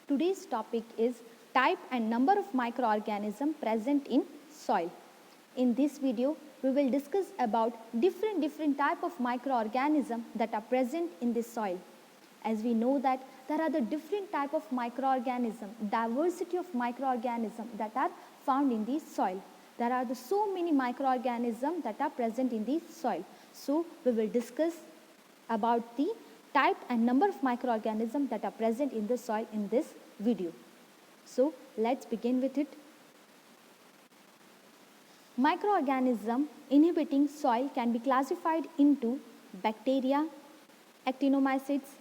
Today's topic is type and number of microorganisms present in soil. In this video, we will discuss about different type of microorganisms that are present in the soil. As we know that there are the different type of microorganisms, diversity of microorganisms that are found in the soil. There are so many microorganisms that are present in the soil. So we will discuss about the type and number of microorganisms that are present in the soil in this video. So let's begin with it. Microorganisms inhabiting soil can be classified into bacteria, actinomycetes,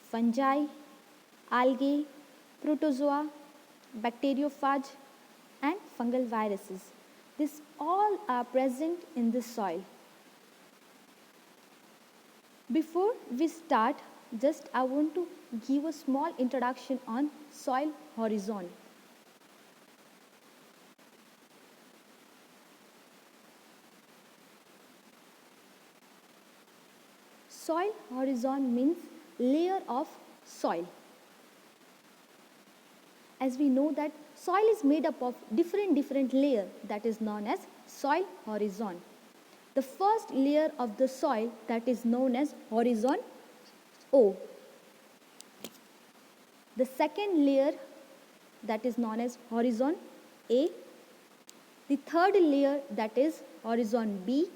fungi, algae, protozoa, bacteriophage and fungal viruses. These all are present in the soil. Before we start, just I want to give a small introduction on soil horizon. Soil horizon means layer of soil. As we know that soil is made up of different layers, that is known as soil horizon. The first layer of the soil, that is known as horizon O. The second layer, that is known as horizon A. The third layer, that is horizon B.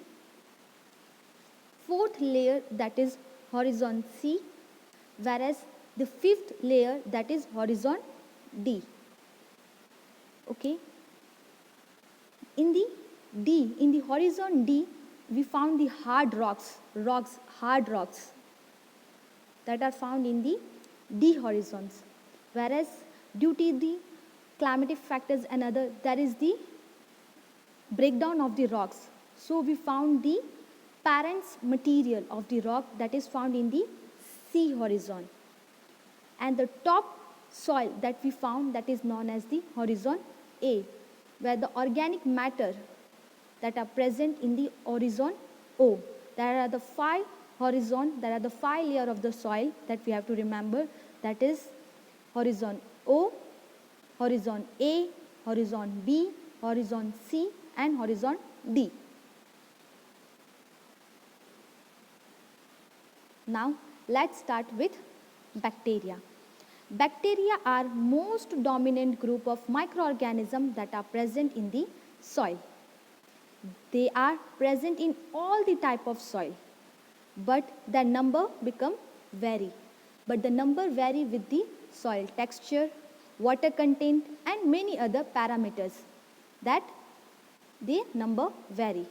Fourth layer, that is horizon C, whereas the fifth layer, that is horizon D. Okay. In the horizon D, we found the hard rocks that are found in the D horizons, whereas due to the climatic factors and other, there is the breakdown of the rocks. So we found the parents material of the rock that is found in the C horizon, and the top soil that we found, that is known as the horizon A, where the organic matter that are present in the horizon O. There are the five layers of the soil that we have to remember, that is horizon O, horizon A, horizon B, horizon C and horizon D. Now let's start with bacteria. Bacteria are most dominant group of microorganisms that are present in the soil. They are present in all the type of soil, but the number vary with the soil texture, water content and many other parameters that the number vary.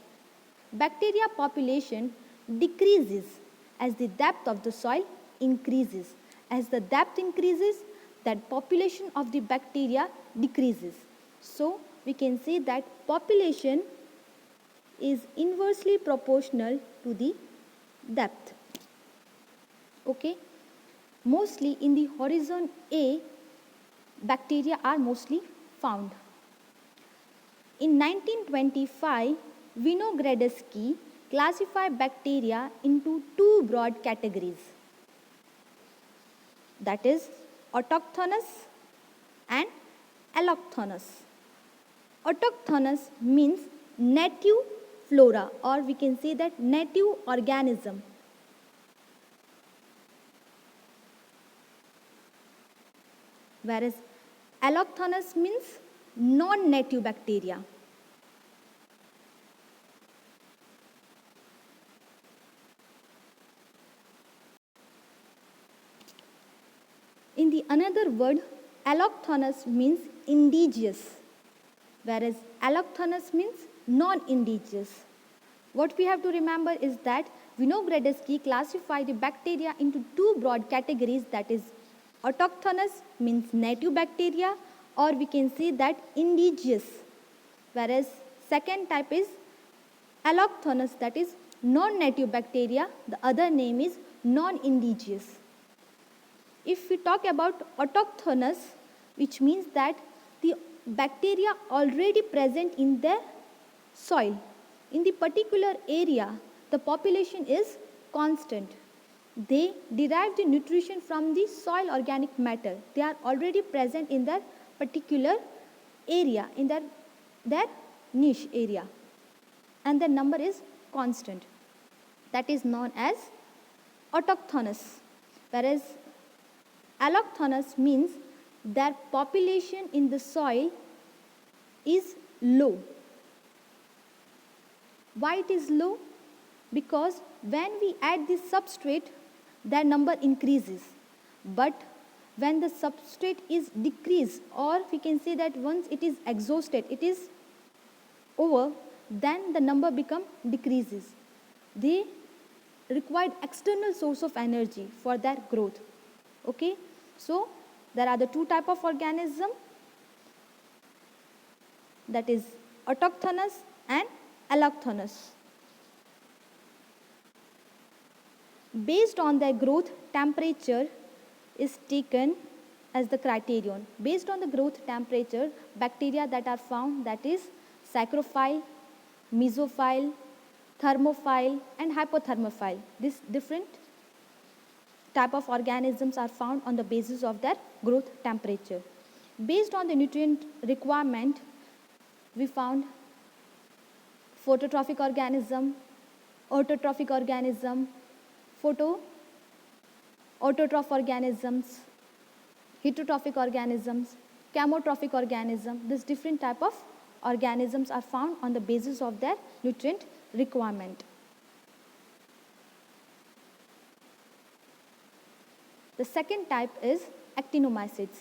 Bacteria population decreases as the depth of the soil increases. As the depth increases, that population of the bacteria decreases. So we can say that population is inversely proportional to the depth. Okay. Mostly in the horizon A, bacteria are mostly found. In 1925, Vinogradovsky classified bacteria into two broad categories, that is autochthonous and allochthonous. Autochthonous means native flora, or we can say that native organism. Whereas allochthonous means non-native bacteria. In the another word, allochthonous means indigenous, whereas allochthonous means non-indigenous. What we have to remember is that Vinogradovsky classified the bacteria into two broad categories, that is autochthonous means native bacteria, or we can say that indigenous, whereas second type is allochthonous, that is non-native bacteria, the other name is non-indigenous. If we talk about autochthonous, which means that the bacteria already present in the soil, in the particular area, the population is constant. They derive the nutrition from the soil organic matter. They are already present in their particular area, in their niche area, and the number is constant. That is known as autochthonous, whereas allochthonous means their population in the soil is low. Why it is low? Because when we add the substrate, their number increases. But when the substrate is decreased, or we can say that once it is exhausted, it is over, then the number decreases. They required external source of energy for their growth. Okay, so there are the two type of organism, that is autochthonous and allochthonous. Based on their growth, temperature is taken as the criterion. Based on the growth temperature, bacteria that are found, that is psychrophile, mesophile, thermophile and hypothermophile. These different type of organisms are found on the basis of their growth temperature. Based on the nutrient requirement, we found phototrophic organism, autotrophic organism, autotroph organisms, heterotrophic organisms, chemotrophic organism. These different type of organisms are found on the basis of their nutrient requirement. The second type is actinomycetes.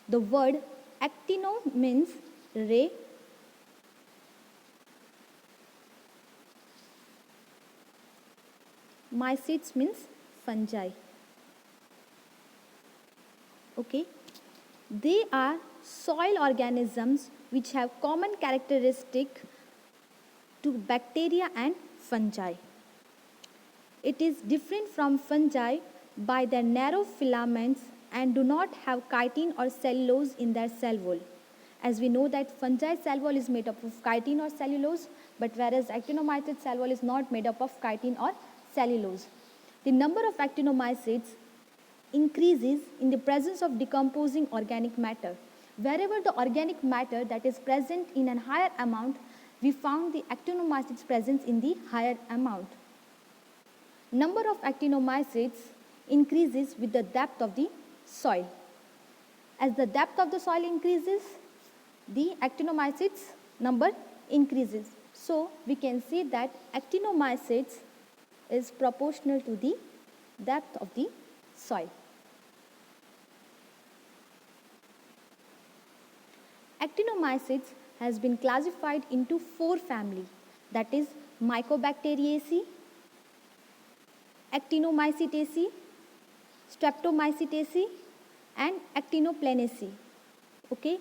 The word actino means ray, mycetes means fungi. Okay, they are soil organisms which have common characteristic to bacteria and fungi. It is different from fungi by their narrow filaments and do not have chitin or cellulose in their cell wall. As we know that fungi cell wall is made up of chitin or cellulose, but whereas actinomycete cell wall is not made up of chitin or cellulose. The number of actinomycetes increases in the presence of decomposing organic matter. Wherever the organic matter that is present in a higher amount, we found the actinomycetes presence in the higher amount. Number of actinomycetes increases with the depth of the soil. As the depth of the soil increases, the actinomycetes number increases. So we can say that actinomycetes is proportional to the depth of the soil. Actinomycetes has been classified into 4 families, that is Mycobacteriaceae, Actinomycetaceae, Streptomycetaceae and Actinoplanaceae. Okay,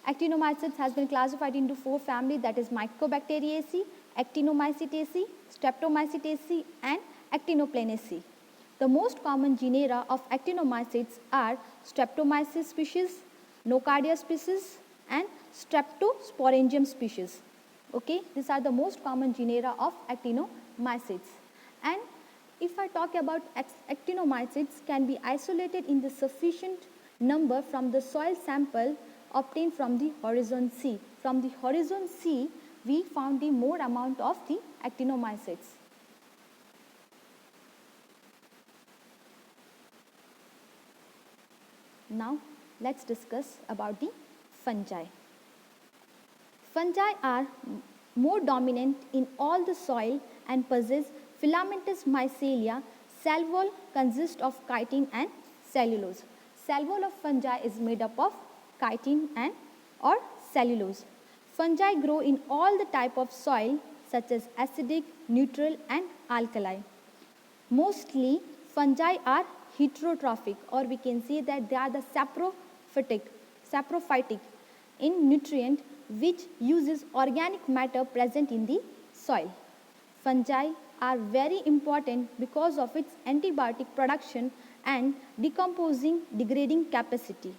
actinomycetes has been classified into 4 families, that is Mycobacteriaceae, Actinomycetaceae, Streptomycetaceae and Actinoplanaceae. The most common genera of actinomycetes are Streptomyces species, Nocardia species and Streptosporangium species. Okay, these are the most common genera of actinomycetes. And if I talk about actinomycetes can be isolated in the sufficient number from the soil sample obtained from the horizon sea. From the horizon sea, we found the more amount of the actinomycetes. Now, let's discuss about the fungi. Fungi are more dominant in all the soil and possess filamentous mycelia. Cell wall consists of chitin and cellulose. Cell wall of fungi is made up of chitin and or cellulose. Fungi grow in all the type of soil such as acidic, neutral and alkali. Mostly fungi are heterotrophic, or we can say that they are the saprophytic in nutrient which uses organic matter present in the soil. Fungi are very important because of its antibiotic production and decomposing degrading capacity.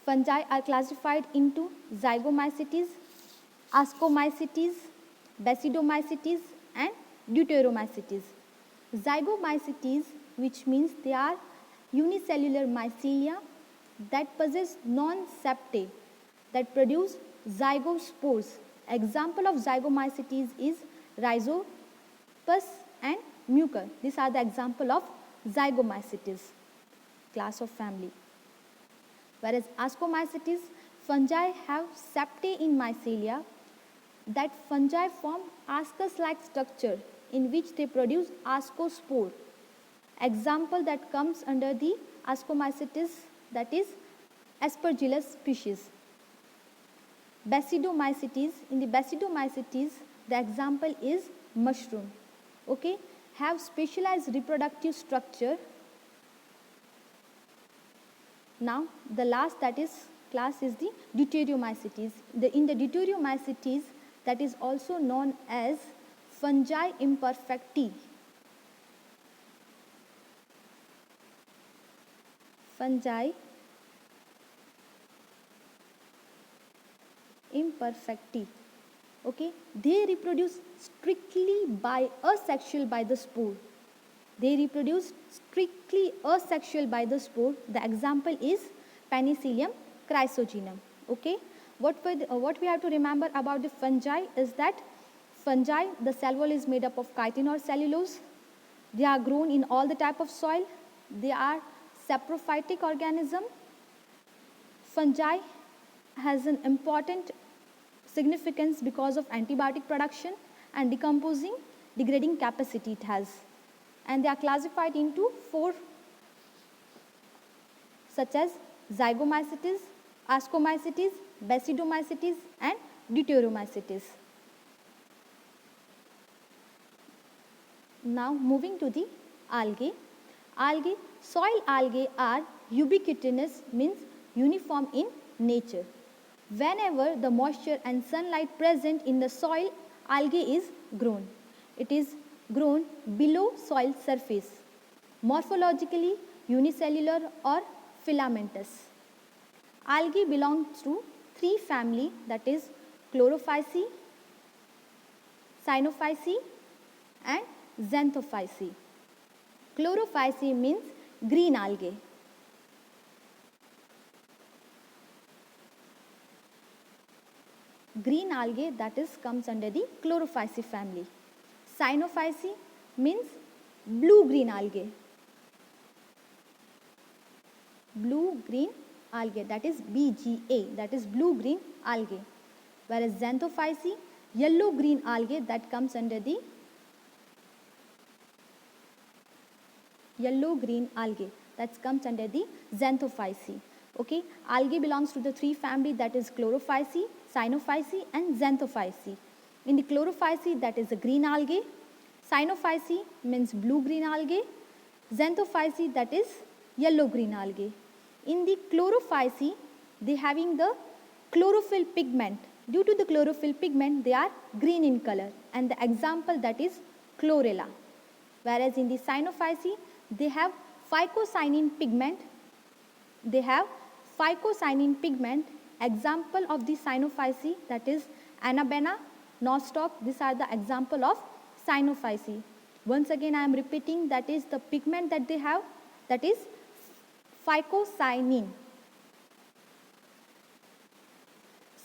Fungi are classified into Zygomycetes, Ascomycetes, Basidomycetes and Deuteromycetes. Zygomycetes, which means they are unicellular mycelia that possess non-septae that produce zygospores. Example of zygomycetes is Rhizopus and Mucor. These are the example of zygomycetes, class of family. Whereas ascomycetes, fungi have septae in mycelia. That fungi form ascus-like structure in which they produce ascospore. Example that comes under the ascomycetes, that is Aspergillus species. Basidiomycetes, in the Basidiomycetes, the example is mushroom. Okay, have specialized reproductive structure. Now the last class is the Deuteriomycetes. In the Deuteriomycetes, that is also known as fungi imperfecti. Fungi imperfecti. Okay, they reproduce strictly asexual by the spore. They reproduce strictly asexual by the spore. The example is Penicillium chrysogenum. Okay, what we have to remember about the fungi is that fungi, the cell wall is made up of chitin or cellulose. They are grown in all the type of soil. They are saprophytic organism. Fungi has an important significance because of antibiotic production and degrading capacity it has. And they are classified into 4 such as Zygomycetes, Ascomycetes, Basidiomycetes and Deuteriomycetes. Now moving to the algae. Soil algae are ubiquitous, means uniform in nature. Whenever the moisture and sunlight present in the soil, algae is grown. It is grown below soil surface, morphologically unicellular or filamentous. Algae belongs to 3 family, that is Chlorophyceae, Cyanophyceae and Xanthophyceae. Chlorophyceae means green algae. Green algae, that is comes under the Chlorophyceae family. Cyanophyceae means blue-green algae. Blue-green algae, that is BGA, that is blue-green algae. Whereas Xanthophyceae, yellow-green algae, that comes under the yellow-green algae, that comes under the Xanthophyceae. Okay, algae belongs to the 3 family, that is Chlorophyceae, Cyanophyceae and Xanthophyceae. In the Chlorophyceae, that is a green algae. Cyanophyceae means blue-green algae. Xanthophyceae, that is yellow-green algae. In the Chlorophyceae, they having the chlorophyll pigment. Due to the chlorophyll pigment, they are green in color, and the example that is chlorella. Whereas in the Cyanophyceae, they have phycocyanin pigment. Example of the Cyanophyceae, that is Anabaena, nostoc. These are the example of Cyanophyceae. Once again I am repeating, that is the pigment that they have, that is phycocyanin.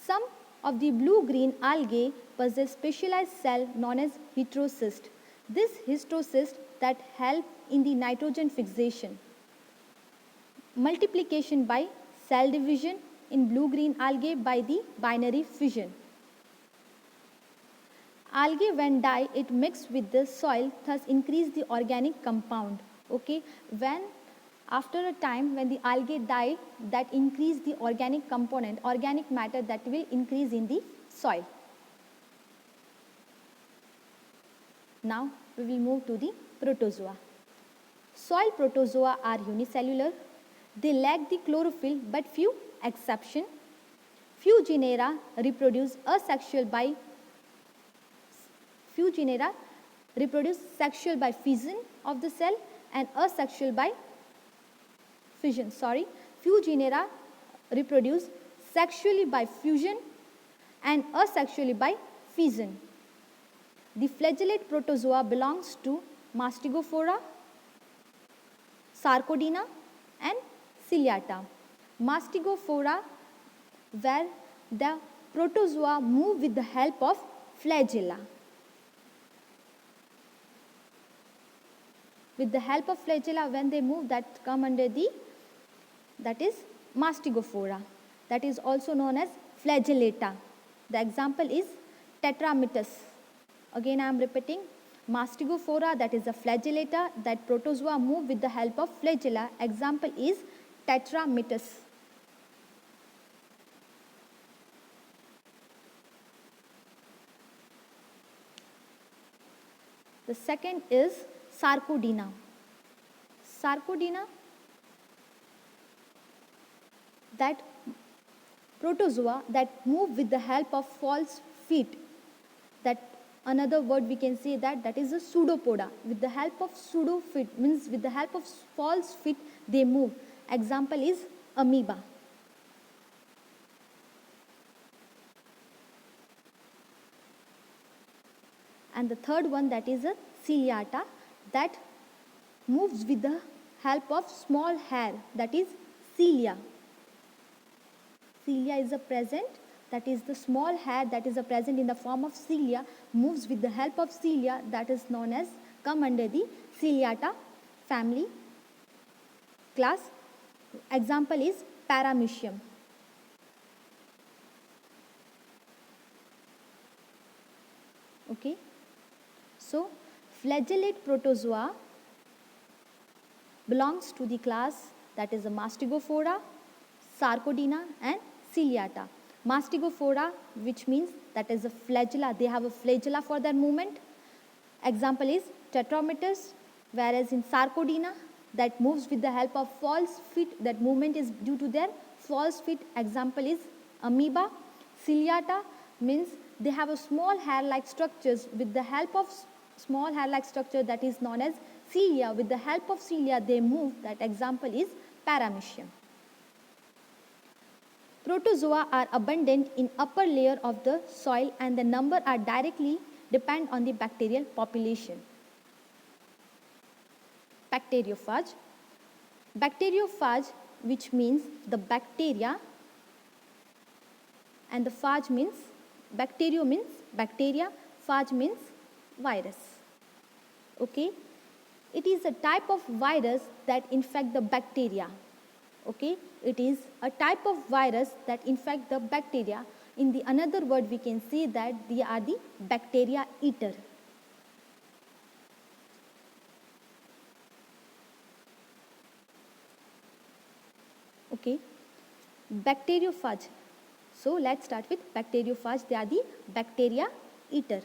Some of the blue-green algae possess specialized cell known as heterocyst. This heterocyst that help in the nitrogen fixation. Multiplication by cell division in blue-green algae by the binary fission. Algae when die, it mix with the soil, thus increase the organic compound. Okay, when after a time when the algae die, that increase the organic component, organic matter that will increase in the soil. Now we will move to the protozoa. Soil protozoa are unicellular. They lack the chlorophyll, but few exception. Few genera reproduce sexual by fission of the cell and asexual by fission. Few genera reproduce sexually by fusion and asexually by fission. The flagellate protozoa belongs to Mastigophora, Sarcodina and Ciliata. Mastigophora, where the protozoa move with the help of flagella. With the help of flagella, when they move, that come under the, that is Mastigophora. That is also known as flagellata. The example is Tetramatus. Again I am repeating, Mastigophora, that is a flagellata, that protozoa move with the help of flagella. Example is Tetramatus. The second is Sarcodina. Sarcodina, that protozoa that move with the help of false feet. That another word we can say that is a pseudopoda. With the help of pseudo feet, means with the help of false feet they move. Example is amoeba. And the third one, that is a ciliata, that moves with the help of small hair, that is cilia. Cilia is a present, that is the small hair that is a present in the form of cilia, moves with the help of cilia, that is known as, come under the Ciliata family class. Example is Paramecium. Okay. So, flagellate protozoa belongs to the class that is the Mastigophora, Sarcodina and Ciliata. Mastigophora, which means that is a flagella, they have a flagella for their movement. Example is Tetramatus, whereas in Sarcodina, that moves with the help of false feet, that movement is due to their false feet. Example is amoeba. Ciliata means they have a small hair-like structures. With the help of small hair-like structure, that is known as cilia. With the help of cilia they move, that example is Paramecium. Protozoa are abundant in upper layer of the soil and the number are directly depend on the bacterial population. Bacteriophage. Bacteriophage, which means the bacteria, and the phage means, bacterio means bacteria, phage means virus. Okay. It is a type of virus that infect the bacteria. Okay. It is a type of virus that infect the bacteria. In the another word we can say that they are the bacteria eater. Okay. Bacteriophage. So let's start with bacteriophage. They are the bacteria eater.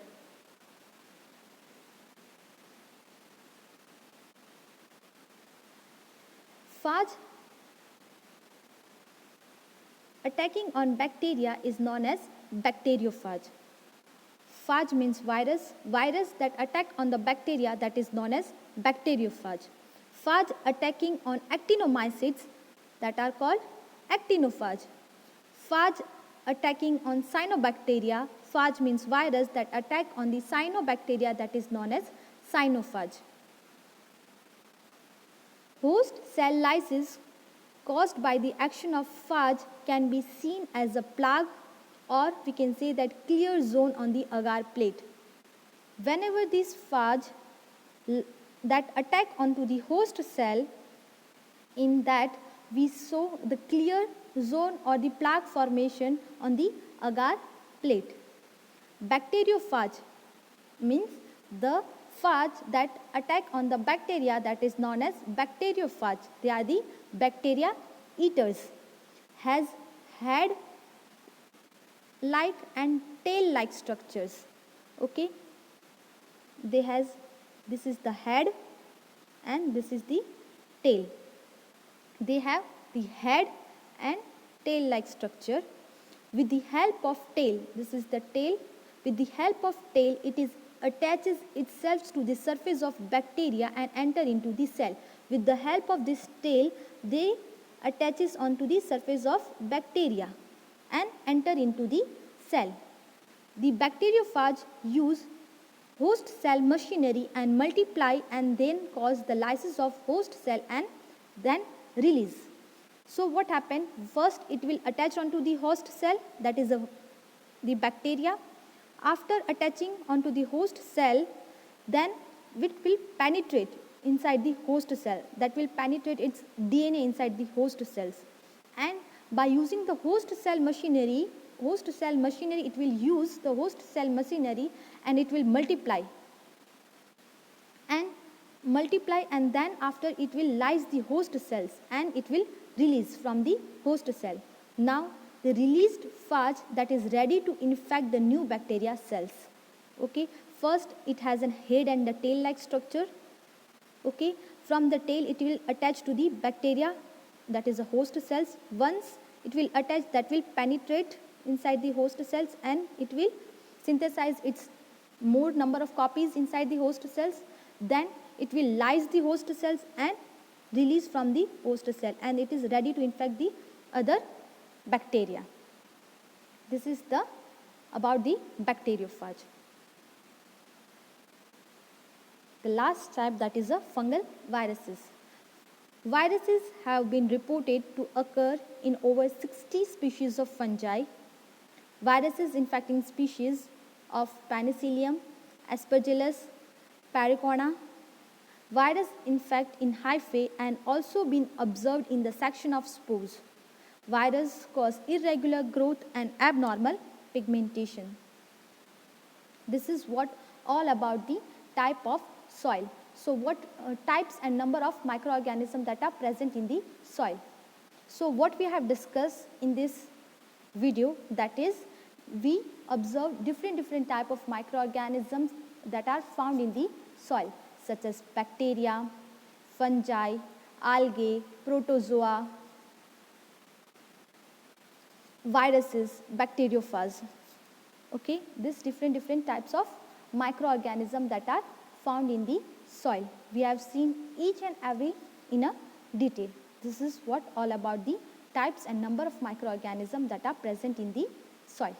Phage attacking on bacteria is known as bacteriophage. Phage means virus. Virus that attack on the bacteria, that is known as bacteriophage. Phage attacking on actinomycetes, that are called actinophage. Phage attacking on cyanobacteria. Phage means virus that attack on the cyanobacteria, that is known as cyanophage. Host cell lysis caused by the action of phage can be seen as a plaque, or we can say that clear zone on the agar plate. Whenever this phage that attack onto the host cell, in that we saw the clear zone or the plaque formation on the agar plate. Bacteriophage means the phage that attack on the bacteria, that is known as bacteriophage. They are the bacteria eaters. Has head like and tail like structures. Okay. They has, this is the head and this is the tail. They have the head and tail like structure. With the help of tail, this is the tail, with the help of tail it is attaches itself to the surface of bacteria and enter into the cell. With the help of this tail they attaches onto the surface of bacteria and enter into the cell. The bacteriophage use host cell machinery and multiply and then cause the lysis of host cell and then release. So what happened? First it will attach onto the host cell, that is the bacteria. After attaching onto the host cell, then it will penetrate inside the host cell, that will penetrate its DNA inside the host cells, and by using the host cell machinery, it will use the host cell machinery and it will multiply and then after it will lyse the host cells and it will release from the host cell. Now the released phage that is ready to infect the new bacteria cells. Okay, first it has a head and a tail like structure. Okay, from the tail it will attach to the bacteria, that is the host cells. Once it will attach, that will penetrate inside the host cells and it will synthesize its more number of copies inside the host cells. Then it will lyse the host cells and release from the host cell and it is ready to infect the other bacteria. This is about the bacteriophage. The last type, that is a fungal viruses. Viruses have been reported to occur in over 60 species of fungi. Viruses infecting species of Penicillium, Aspergillus, Pericona. Virus infect in hyphae and also been observed in the section of spores. Virus cause irregular growth and abnormal pigmentation. This is what all about the type of soil. So what types and number of microorganisms that are present in the soil. So what we have discussed in this video, that is we observe different type of microorganisms that are found in the soil, such as bacteria, fungi, algae, protozoa, viruses, bacteriophage. Okay, these different types of microorganisms that are found in the soil. We have seen each and every in a detail. This is what all about the types and number of microorganisms that are present in the soil.